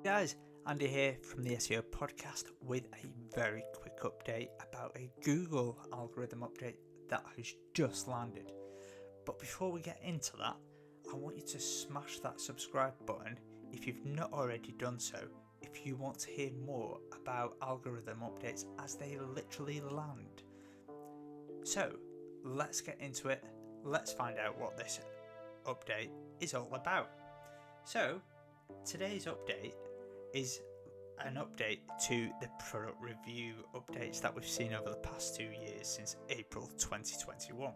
guys, Andy here from the SEO podcast with a very quick update about a Google algorithm update that has just landed. But before we get into that, I want you to smash that subscribe button if you've not already done so, if you want to hear more about algorithm updates as they literally land. So let's get into it. Let's find out what this update is all about. So today's update is an update to the product review updates that we've seen over the past 2 years since April 2021.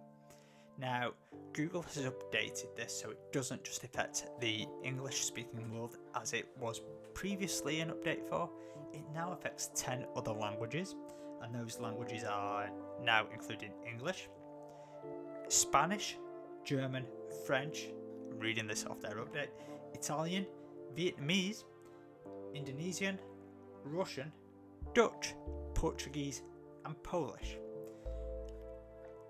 Now, Google has updated this so it doesn't just affect the English speaking world as it was previously an update for. It now affects 10 other languages, and those languages are now including English, Spanish, German, French, I'm reading this off their update, Italian, Vietnamese, Indonesian, Russian, Dutch, Portuguese and Polish.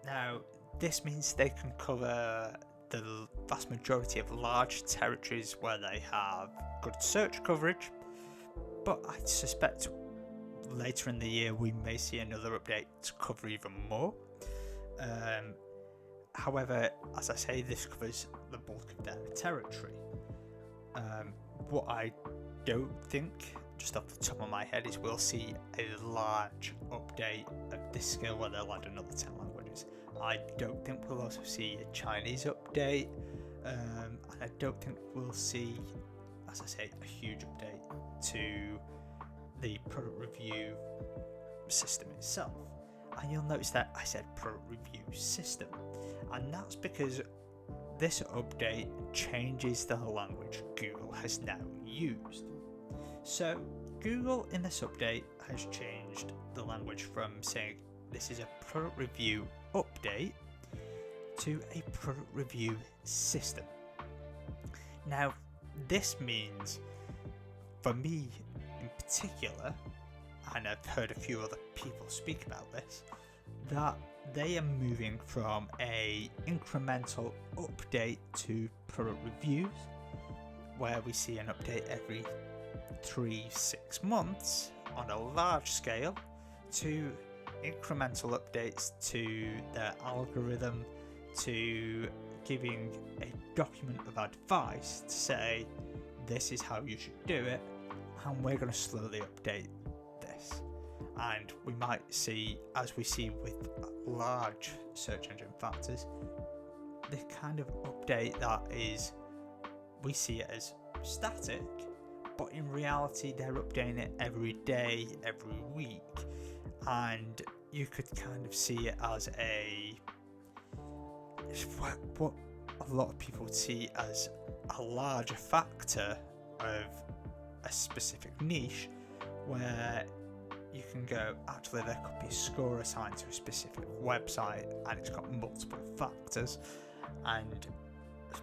Now, this means they can cover the vast majority of large territories where they have good search coverage, but I suspect later in the year we may see another update to cover even more. However, as I say, this covers the bulk of their territory. What I don't think, just off the top of my head, is we'll see a large update of this scale where they'll add another 10 languages. I don't think we'll also see a Chinese update, and I don't think we'll see, as I say, a huge update to the product review system itself. And you'll notice that I said product review system, and that's because this update changes the language Google has now used. So Google in this update has changed the language from saying this is a product review update to a product review system. Now, this means, for me in particular, and I've heard a few other people speak about this, that they are moving from a incremental update to product reviews, where we see an update every 3-6 months on a large scale, to incremental updates to their algorithm, to giving a document of advice to say this is how you should do it, and we're going to slowly update this. And we might see, as we see with large search engine factors, the kind of update that is, we see it as static, but in reality they're updating it every day, every week, and you could kind of see it as what a lot of people would see as a larger factor of a specific niche, where you can go, actually there could be a score assigned to a specific website and it's got multiple factors and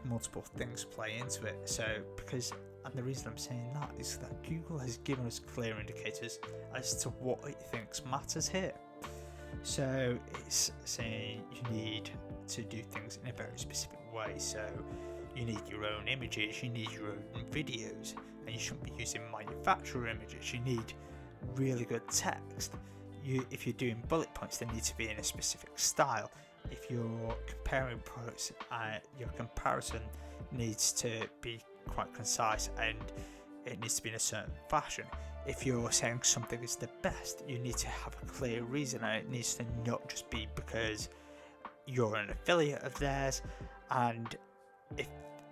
multiple things play into it. So and the reason I'm saying that is that Google has given us clear indicators as to what it thinks matters here. So it's saying you need to do things in a very specific way. So you need your own images, you need your own videos, and you shouldn't be using manufacturer images. You need really good text. If you're doing bullet points, they need to be in a specific style. If you're comparing products, your comparison needs to be quite concise and it needs to be in a certain fashion. If you're saying something is the best, you need to have a clear reason, and it needs to not just be because you're an affiliate of theirs. And if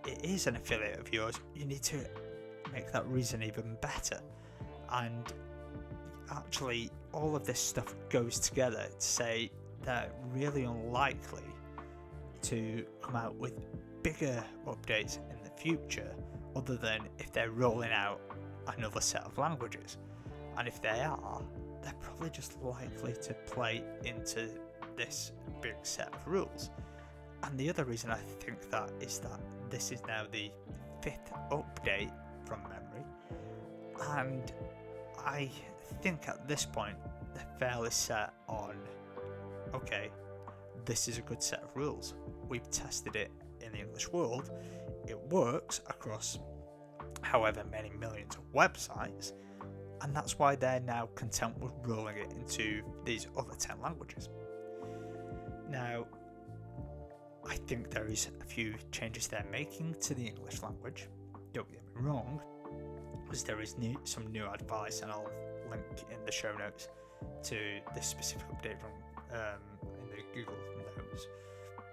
it is an affiliate of yours, you need to make that reason even better. And actually, all of this stuff goes together to say they're really unlikely to come out with bigger updates in the future, other than if they're rolling out another set of languages. And if they are, they're probably just likely to play into this big set of rules. And the other reason I think that is that this is now the 5th update from memory, and I think at this point they're fairly set on, okay, this is a good set of rules. We've tested it in the English world. It works across however many millions of websites, and that's why they're now content with rolling it into these other 10 languages. Now, I think there is a few changes they're making to the English language. Don't get me wrong, because there is some new advice, and I'll link in the show notes to this specific update from in the Google Notes.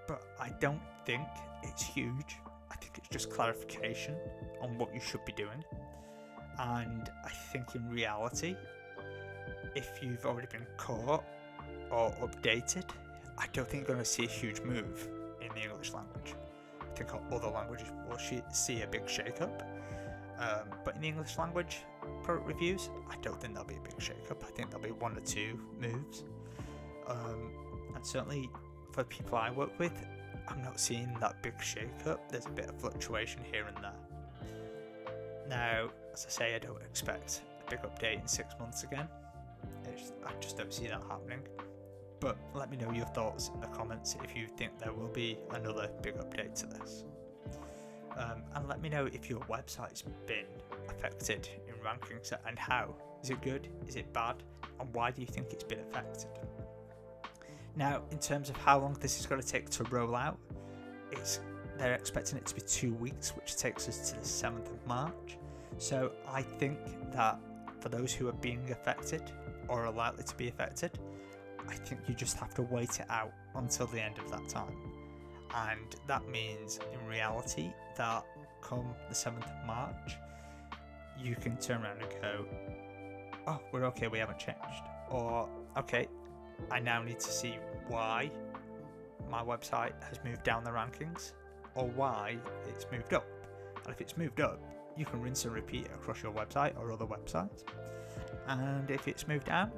But I don't think it's huge. I think it's just clarification on what you should be doing. And I think in reality, if you've already been caught or updated, I don't think you're going to see a huge move in the English language. I think other languages will see a big shake-up. But in the English language product reviews, I don't think there'll be a big shake-up. I think there'll be 1 or 2 moves. And certainly for the people I work with, I'm not seeing that big shake-up. There's a bit of fluctuation here and there. Now, as I say, I don't expect a big update in 6 months again. I just don't see that happening. But let me know your thoughts in the comments if you think there will be another big update to this. And let me know if your website's been affected in rankings and how. Is it good? Is it bad? And why do you think it's been affected? Now, in terms of how long this is going to take to roll out, they're expecting it to be 2 weeks, which takes us to the 7th of March. So I think that for those who are being affected or are likely to be affected, I think you just have to wait it out until the end of that time. And that means, in reality, that come the 7th of March, you can turn around and go, oh, we're okay, we haven't changed. Or, okay, I now need to see why my website has moved down the rankings, or why it's moved up. And if it's moved up, you can rinse and repeat across your website or other websites. And if it's moved down,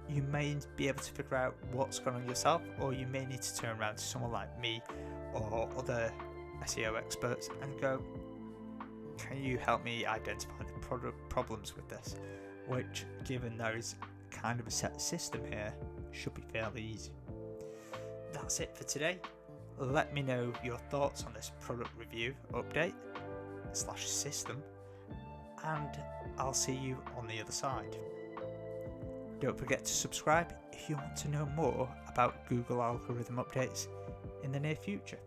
you may be able to figure out what's going on yourself, or you may need to turn around to someone like me or other SEO experts and go, can you help me identify the problems with this? Which, given there is kind of a set system here, should be fairly easy. That's it for today. Let me know your thoughts on this product review update / system, and I'll see you on the other side. Don't forget to subscribe if you want to know more about Google algorithm updates in the near future.